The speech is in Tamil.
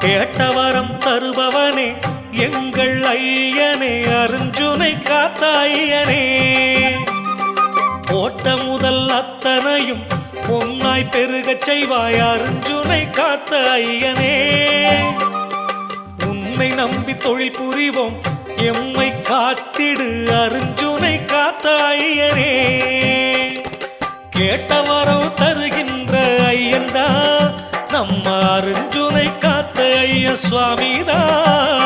கேட்டவரம் தருபவனே எங்கள் ஐயனே அருஞ்சுனை காத்த ஐயனே போட்ட முதல் அத்தனையும் பொன்னாய் பெருகச் செய்வாய் அருஞ்சுனை காத்த ஐயனே உன்னை நம்பி தொழில் புரிவோம் எம்மை காத்திடு அருஞ்சுனை காத்த ஐயனே கேட்டவரம் தருகின்ற ஐயன்தான் நம்ம அருஞ்சுனை காத்த ஐய சுவாமிதான்